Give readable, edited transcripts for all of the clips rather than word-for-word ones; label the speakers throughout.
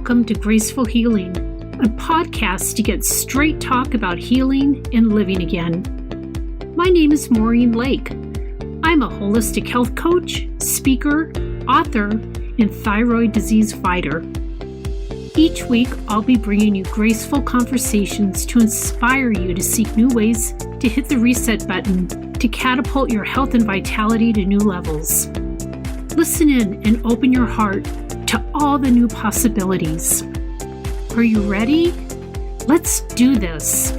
Speaker 1: welcome to Graceful Healing, a podcast to get straight talk about healing and living again. My name is Maureen Lake. I'm a holistic health coach, speaker, author, and thyroid disease fighter. Each week, I'll be bringing you graceful conversations to inspire you to seek new ways to hit the reset button to catapult your health and vitality to new levels. Listen in and open your heart to all the new possibilities. Are you ready? Let's do this.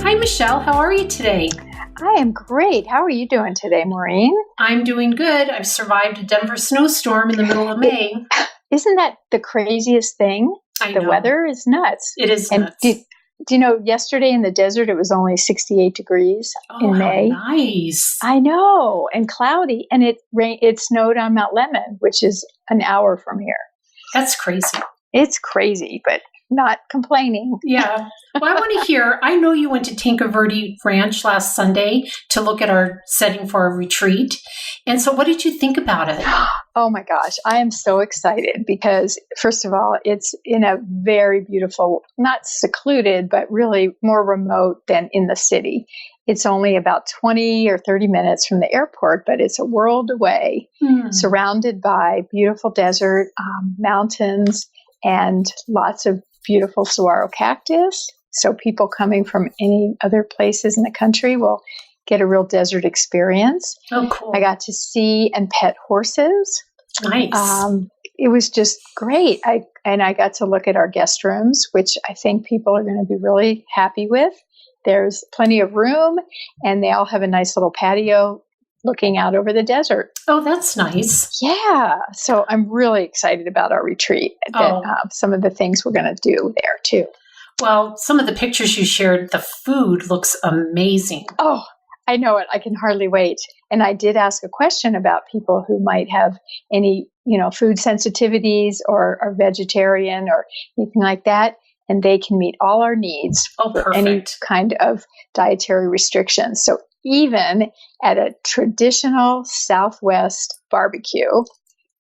Speaker 1: Hi, Michele. How are you today?
Speaker 2: I am great. How are you doing today, Maureen?
Speaker 1: I'm doing good. I've survived a Denver snowstorm in the middle of May.
Speaker 2: Isn't that the craziest thing?
Speaker 1: I know.
Speaker 2: The weather is nuts.
Speaker 1: It is nuts.
Speaker 2: Do you know, yesterday in the desert, it was only 68 degrees in May.
Speaker 1: How nice.
Speaker 2: I know, and cloudy. And it snowed on Mount Lemmon, which is an hour from here.
Speaker 1: That's crazy.
Speaker 2: It's crazy, but not complaining.
Speaker 1: Yeah. Well, I want to hear, I know you went to Tanque Verde Ranch last Sunday to look at our setting for our retreat. And so what did you think about it?
Speaker 2: Oh my gosh, I am so excited because, first of all, it's in a very beautiful, not secluded, but really more remote than in the city. It's only about 20 or 30 minutes from the airport, but it's a world away, surrounded by beautiful desert, mountains, and lots of beautiful saguaro cactus. So people coming from any other places in the country will get a real desert experience.
Speaker 1: Oh, cool.
Speaker 2: I got to see and pet horses.
Speaker 1: Nice.
Speaker 2: It was just great. I got to look at our guest rooms, which I think people are going to be really happy with. There's plenty of room, and they all have a nice little patio looking out over the desert.
Speaker 1: Oh, that's nice.
Speaker 2: Yeah. So I'm really excited about our retreat and some of the things we're going to do there too.
Speaker 1: Well, some of the pictures you shared, the food looks amazing.
Speaker 2: Oh, I know it. I can hardly wait. And I did ask a question about people who might have any, food sensitivities or are vegetarian or anything like that. And they can meet all our needs for any kind of dietary restrictions. So even at a traditional Southwest barbecue,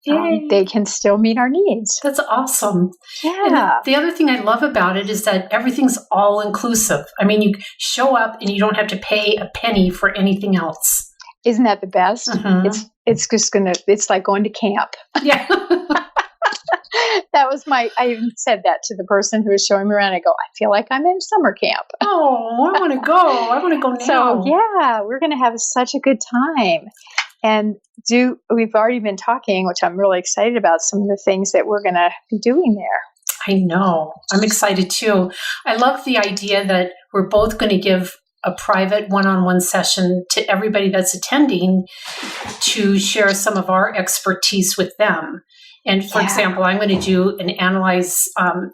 Speaker 2: they can still meet our needs.
Speaker 1: That's awesome.
Speaker 2: Yeah.
Speaker 1: And the other thing I love about it is that everything's all inclusive. I mean, you show up and you don't have to pay a penny for anything else.
Speaker 2: Isn't that the best?
Speaker 1: Mm-hmm.
Speaker 2: It's like going to camp.
Speaker 1: Yeah.
Speaker 2: I even said that to the person who was showing me around. I go, I feel like I'm in summer camp.
Speaker 1: Oh, I want to go. I want to go now.
Speaker 2: So yeah, we're going to have such a good time. And we've already been talking, which I'm really excited about, some of the things that we're going to be doing there.
Speaker 1: I know. I'm excited too. I love the idea that we're both going to give a private one-on-one session to everybody that's attending to share some of our expertise with them. And for example, I'm going to do an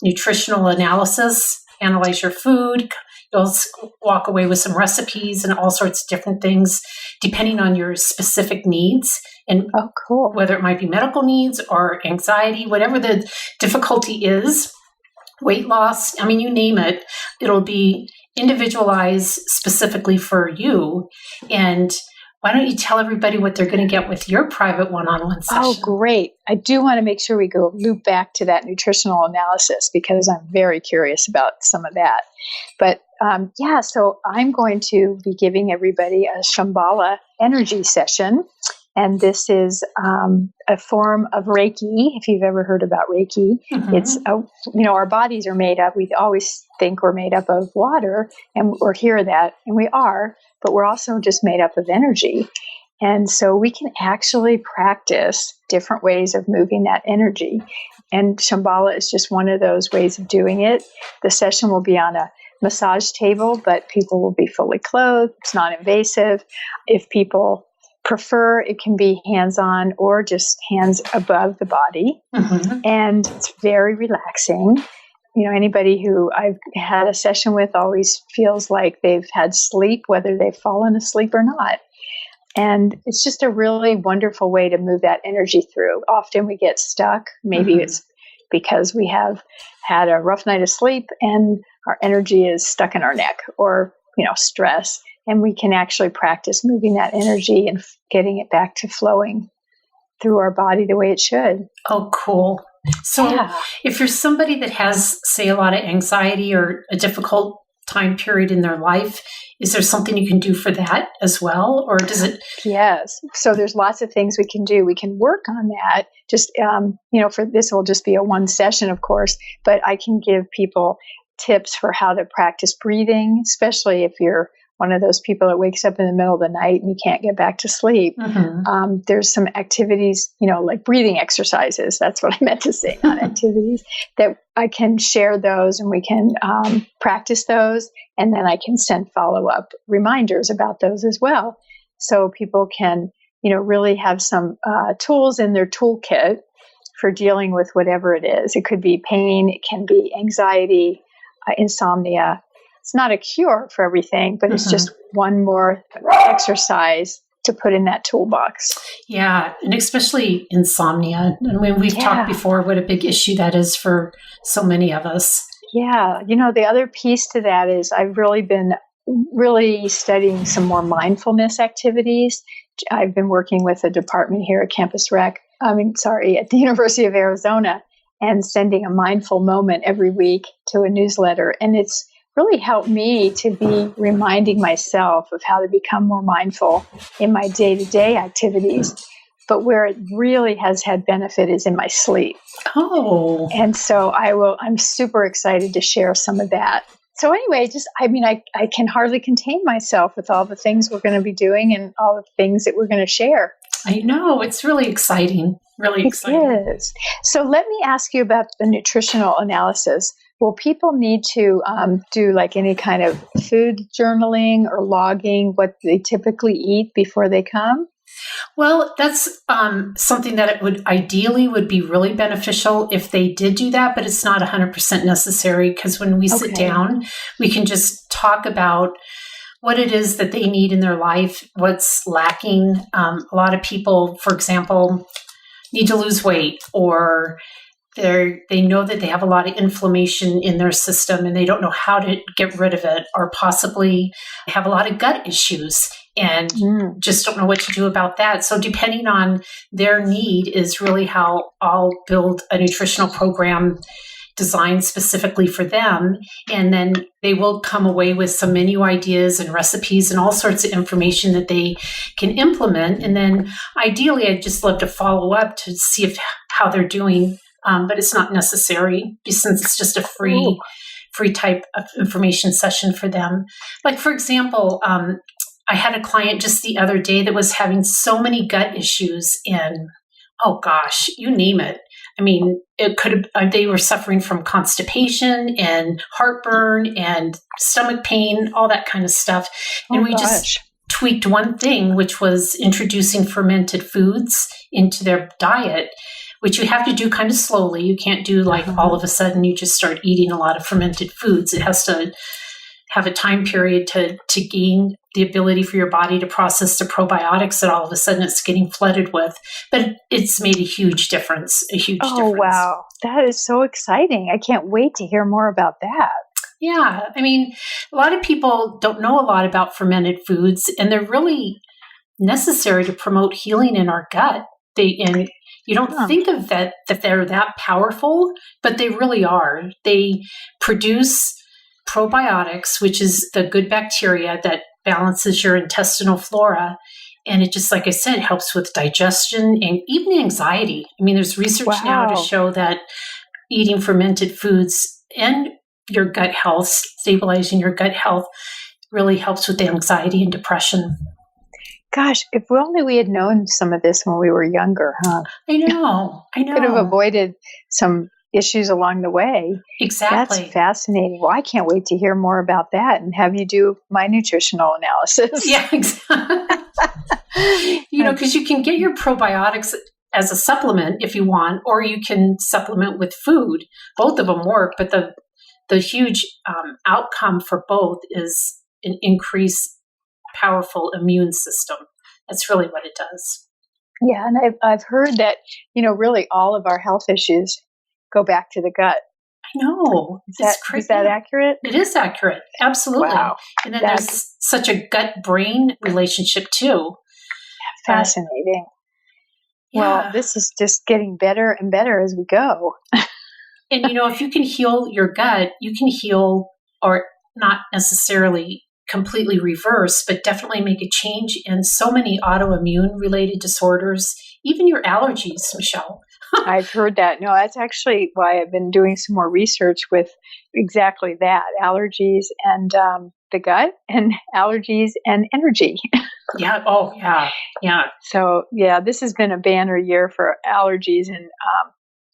Speaker 1: nutritional analysis, analyze your food. You'll walk away with some recipes and all sorts of different things, depending on your specific needs. And
Speaker 2: cool.
Speaker 1: Whether it might be medical needs or anxiety, whatever the difficulty is, weight loss, I mean, you name it, it'll be individualized specifically for you. And why don't you tell everybody what they're going to get with your private one-on-one session? Oh,
Speaker 2: great. I do want to make sure we loop back to that nutritional analysis because I'm very curious about some of that. But so I'm going to be giving everybody a Shamballa energy session. And this is a form of Reiki, if you've ever heard about Reiki. Mm-hmm. It's, our bodies are made up. We always think we're made up of water, or hear that, and we are, but we're also just made up of energy. And so we can actually practice different ways of moving that energy. And Shamballa is just one of those ways of doing it. The session will be on a massage table, but people will be fully clothed. It's not invasive. If people prefer, it can be hands-on or just hands above the body. Mm-hmm. And it's very relaxing. Anybody who I've had a session with always feels like they've had sleep, whether they've fallen asleep or not. And it's just a really wonderful way to move that energy through. Often we get stuck. Maybe it's because we have had a rough night of sleep and our energy is stuck in our neck, or, stress. and we can actually practice moving that energy and getting it back to flowing through our body the way it should.
Speaker 1: Oh, cool. So if you're somebody that has, say, a lot of anxiety or a difficult time period in their life, is there something you can do for that as well? Or does it?
Speaker 2: Yes. So there's lots of things we can do. We can work on that. Just, for this will just be a one session, of course, but I can give people tips for how to practice breathing, especially if you're one of those people that wakes up in the middle of the night and you can't get back to sleep.
Speaker 1: Mm-hmm.
Speaker 2: There's some activities, like breathing exercises. That's what I meant to say, not activities, that I can share those and we can practice those. And then I can send follow-up reminders about those as well. So people can, really have some tools in their toolkit for dealing with whatever it is. It could be pain. It can be anxiety, insomnia. It's not a cure for everything, but it's just one more exercise to put in that toolbox.
Speaker 1: Yeah, and especially insomnia. I mean, we've talked before what a big issue that is for so many of us.
Speaker 2: Yeah, the other piece to that is I've really been studying some more mindfulness activities. I've been working with a department here at at the University of Arizona, and sending a mindful moment every week to a newsletter. And it's really helped me to be reminding myself of how to become more mindful in my day-to-day activities. But where it really has had benefit is in my sleep.
Speaker 1: Oh.
Speaker 2: And so I'm super excited to share some of that. So anyway, I can hardly contain myself with all the things we're going to be doing and all the things that we're going to share.
Speaker 1: I know. It's really exciting. Really exciting.
Speaker 2: It is. So let me ask you about the nutritional analysis. Will people need to do like any kind of food journaling or logging what they typically eat before they come?
Speaker 1: Well, that's something that it would ideally would be really beneficial if they did do that, but it's not 100% necessary, because when we sit down, we can just talk about what it is that they need in their life, what's lacking. A lot of people, for example, need to lose weight, or they know that they have a lot of inflammation in their system and they don't know how to get rid of it, or possibly have a lot of gut issues and just don't know what to do about that. So depending on their need is really how I'll build a nutritional program designed specifically for them. And then they will come away with some menu ideas and recipes and all sorts of information that they can implement. And then ideally, I'd just love to follow up to see how they're doing. But it's not necessary, since it's just a free type of information session for them. Like, for example, I had a client just the other day that was having so many gut issues, and oh gosh, you name it. I mean, they were suffering from constipation and heartburn and stomach pain, all that kind of stuff. And we just tweaked one thing, which was introducing fermented foods into their diet, which you have to do kind of slowly. You can't do like all of a sudden you just start eating a lot of fermented foods. It has to have a time period to gain the ability for your body to process the probiotics that all of a sudden it's getting flooded with. But it's made a huge difference, difference.
Speaker 2: Oh, wow. That is so exciting. I can't wait to hear more about that.
Speaker 1: Yeah. I mean, a lot of people don't know a lot about fermented foods, and they're really necessary to promote healing in our gut. And you don't think of that they're that powerful, but they really are. They produce probiotics, which is the good bacteria that balances your intestinal flora. And it just, like I said, helps with digestion and even anxiety. I mean, there's research now to show that eating fermented foods and your gut health, stabilizing your gut health, really helps with anxiety and depression.
Speaker 2: Gosh, if only we had known some of this when we were younger, huh?
Speaker 1: I know.
Speaker 2: Could have avoided some issues along the way.
Speaker 1: Exactly.
Speaker 2: That's fascinating. Well, I can't wait to hear more about that and have you do my nutritional analysis.
Speaker 1: Yeah, exactly. Because you can get your probiotics as a supplement if you want, or you can supplement with food. Both of them work, but the huge outcome for both is an increased powerful immune system. That's really what it does.
Speaker 2: Yeah, and I've heard that, really all of our health issues go back to the gut.
Speaker 1: I know.
Speaker 2: Is that accurate?
Speaker 1: It is accurate. Absolutely.
Speaker 2: Wow.
Speaker 1: And then there's such a gut-brain relationship too.
Speaker 2: Fascinating.
Speaker 1: Yeah.
Speaker 2: Well, this is just getting better and better as we go.
Speaker 1: And, if you can heal your gut, you can heal, or not necessarily completely reverse, but definitely make a change in so many autoimmune-related disorders, even your allergies, Michele.
Speaker 2: I've heard that. No, that's actually why I've been doing some more research with exactly that, allergies and the gut, and allergies and energy.
Speaker 1: Yeah. Oh, yeah. Yeah.
Speaker 2: So, this has been a banner year for allergies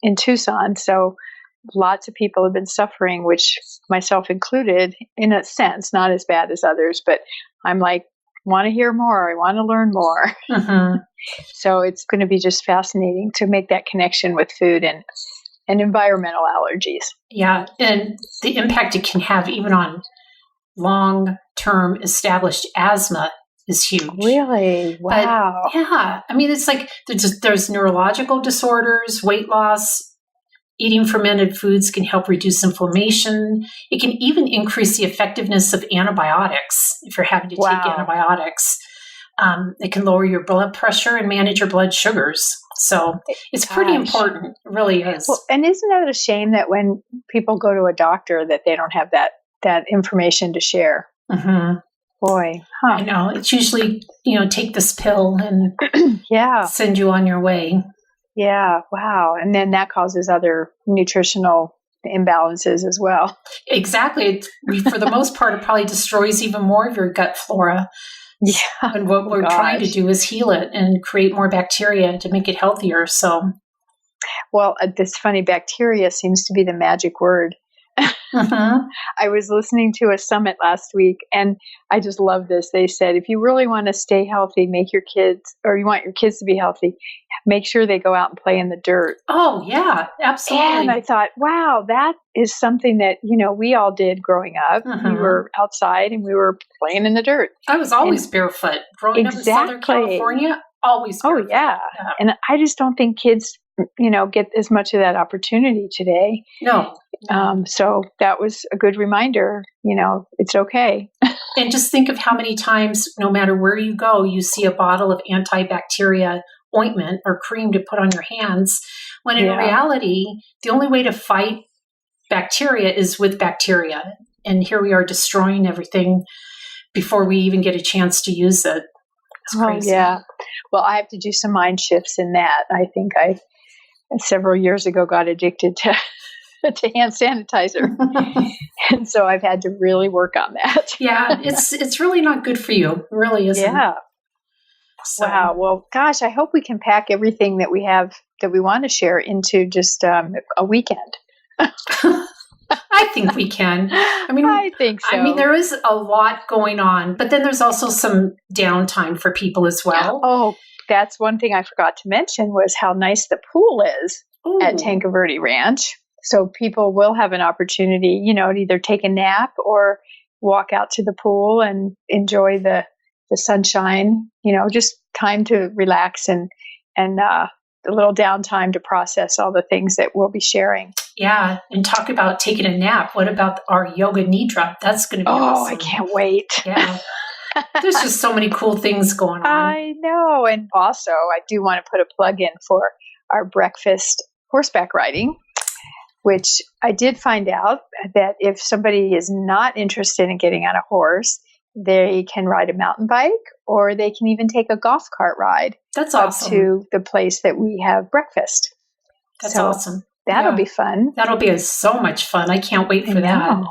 Speaker 2: in Tucson. So lots of people have been suffering, which myself included, in a sense, not as bad as others, but I'm like, want to hear more. I want to learn more.
Speaker 1: Mm-hmm.
Speaker 2: So it's going to be just fascinating to make that connection with food and environmental allergies.
Speaker 1: Yeah. And the impact it can have even on long-term established asthma is huge.
Speaker 2: Really? Wow.
Speaker 1: But, yeah. I mean, it's like there's neurological disorders, weight loss. Eating fermented foods can help reduce inflammation. It can even increase the effectiveness of antibiotics if you're having to take antibiotics. It can lower your blood pressure and manage your blood sugars. So it's pretty important. It really is.
Speaker 2: Well, and isn't that a shame that when people go to a doctor that they don't have that information to share?
Speaker 1: Mm-hmm.
Speaker 2: Boy, huh.
Speaker 1: I know. It's usually, take this pill and send you on your way.
Speaker 2: Yeah, wow. And then that causes other nutritional imbalances as well.
Speaker 1: Exactly. For the most part, it probably destroys even more of your gut flora.
Speaker 2: Yeah.
Speaker 1: And what we're trying to do is heal it and create more bacteria to make it healthier. So,
Speaker 2: well, this funny, bacteria seems to be the magic word.
Speaker 1: Mm-hmm.
Speaker 2: I was listening to a summit last week, and I just love this. They said, if you really want to stay healthy, you want your kids to be healthy, make sure they go out and play in the dirt.
Speaker 1: Oh, yeah, absolutely.
Speaker 2: And I thought, wow, that is something that, we all did growing up.
Speaker 1: Mm-hmm.
Speaker 2: We were outside and we were playing in the dirt.
Speaker 1: I was always barefoot. Growing up in Southern California, always barefoot.
Speaker 2: Oh, yeah. And I just don't think kids, get as much of that opportunity today.
Speaker 1: No.
Speaker 2: So that was a good reminder, it's okay.
Speaker 1: And just think of how many times, no matter where you go, you see a bottle of antibacteria ointment or cream to put on your hands, when in reality, the only way to fight bacteria is with bacteria. And here we are destroying everything before we even get a chance to use it. It's crazy.
Speaker 2: Oh, yeah. Well, I have to do some mind shifts in that. I think I, several years ago, got addicted to hand sanitizer. And so I've had to really work on that.
Speaker 1: Yeah, it's really not good for you. It really isn't.
Speaker 2: Yeah.
Speaker 1: So.
Speaker 2: Wow. Well, gosh, I hope we can pack everything that we have that we want to share into just a weekend.
Speaker 1: I think we can.
Speaker 2: I think so.
Speaker 1: There is a lot going on, but then there's also some downtime for people as well.
Speaker 2: Oh, that's one thing I forgot to mention was how nice the pool is at Tanque Verde Ranch. So people will have an opportunity, to either take a nap or walk out to the pool and enjoy the sunshine, just time to relax and a little downtime to process all the things that we'll be sharing.
Speaker 1: Yeah. And talk about taking a nap. What about our yoga nidra? That's going to be awesome.
Speaker 2: I can't wait.
Speaker 1: Yeah. There's just so many cool things going on.
Speaker 2: I know. And also, I do want to put a plug in for our breakfast horseback riding, which I did find out that if somebody is not interested in getting on a horse, they can ride a mountain bike or they can even take a golf cart ride.
Speaker 1: That's awesome.
Speaker 2: Up to the place that we have breakfast.
Speaker 1: That's awesome.
Speaker 2: That'll be fun.
Speaker 1: That'll be so much fun. I can't wait for that.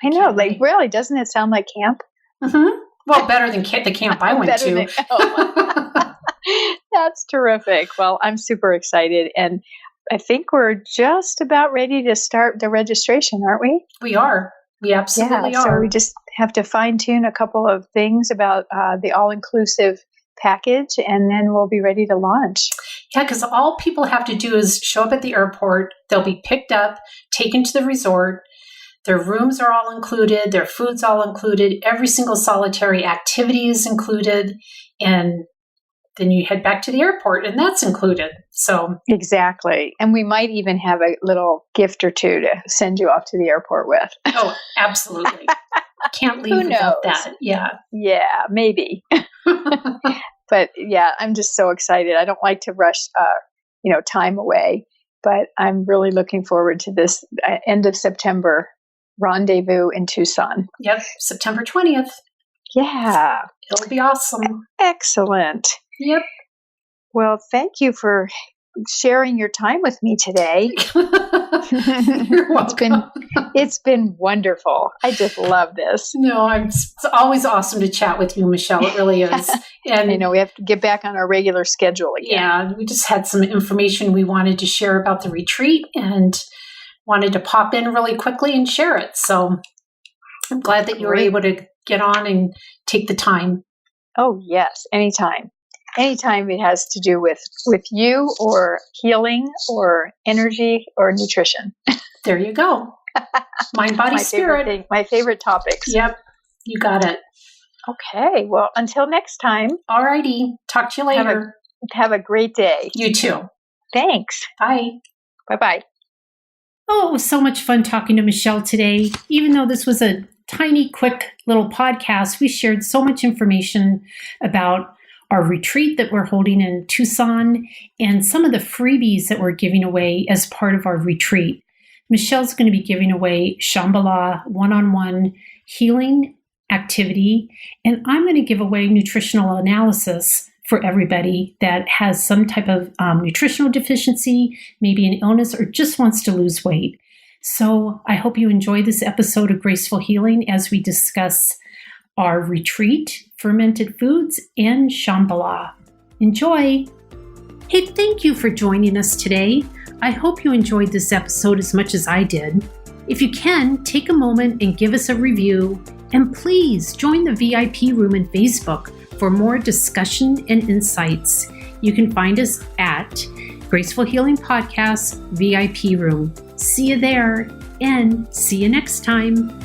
Speaker 2: I know. Really, doesn't it sound like camp?
Speaker 1: Mm-hmm. Well, better than the camp I went to.
Speaker 2: That's terrific. Well, I'm super excited. And I think we're just about ready to start the registration, aren't we?
Speaker 1: We are. We absolutely are.
Speaker 2: So we just have to fine tune a couple of things about the all-inclusive package, and then we'll be ready to launch.
Speaker 1: Yeah, because all people have to do is show up at the airport. They'll be picked up, taken to the resort. Their rooms are all included. Their food's all included. Every single solitary activity is included. And then you head back to the airport, and that's included. So
Speaker 2: exactly. And we might even have a little gift or two to send you off to the airport with.
Speaker 1: Oh, absolutely. Can't leave without that. Yeah.
Speaker 2: Yeah, maybe. But yeah, I'm just so excited. I don't like to rush, time away, but I'm really looking forward to this end of September rendezvous in Tucson.
Speaker 1: Yep. September 20th.
Speaker 2: Yeah.
Speaker 1: It'll be awesome.
Speaker 2: Excellent.
Speaker 1: Yep.
Speaker 2: Well, thank you for sharing your time with me today.
Speaker 1: You're welcome.
Speaker 2: It's been wonderful. I just love this.
Speaker 1: No, it's always awesome to chat with you, Michele. It really is. And
Speaker 2: I know we have to get back on our regular schedule again.
Speaker 1: Yeah, we just had some information we wanted to share about the retreat and wanted to pop in really quickly and share it. So I'm glad that you were able to get on and take the time.
Speaker 2: Oh, yes. Anytime. Anytime it has to do with you or healing or energy or nutrition.
Speaker 1: There you go. Mind, body, spirit.
Speaker 2: My favorite topics.
Speaker 1: Yep. You got it.
Speaker 2: Okay. Well, until next time.
Speaker 1: All righty. Talk to you later.
Speaker 2: Have a great day.
Speaker 1: You too.
Speaker 2: Thanks.
Speaker 1: Bye.
Speaker 2: Bye-bye.
Speaker 1: Oh, it was so much fun talking to Michele today. Even though this was a tiny, quick little podcast, we shared so much information about our retreat that we're holding in Tucson and some of the freebies that we're giving away as part of our retreat. Michele's going to be giving away Shamballa one-on-one healing activity, and I'm going to give away nutritional analysis for everybody that has some type of nutritional deficiency, maybe an illness, or just wants to lose weight. So I hope you enjoy this episode of Graceful Healing as we discuss our retreat, fermented foods, and Shamballa. Enjoy! Hey, thank you for joining us today. I hope you enjoyed this episode as much as I did. If you can, take a moment and give us a review, and please join the VIP room in Facebook for more discussion and insights. You can find us at Graceful Healing Podcast VIP room. See you there, and see you next time.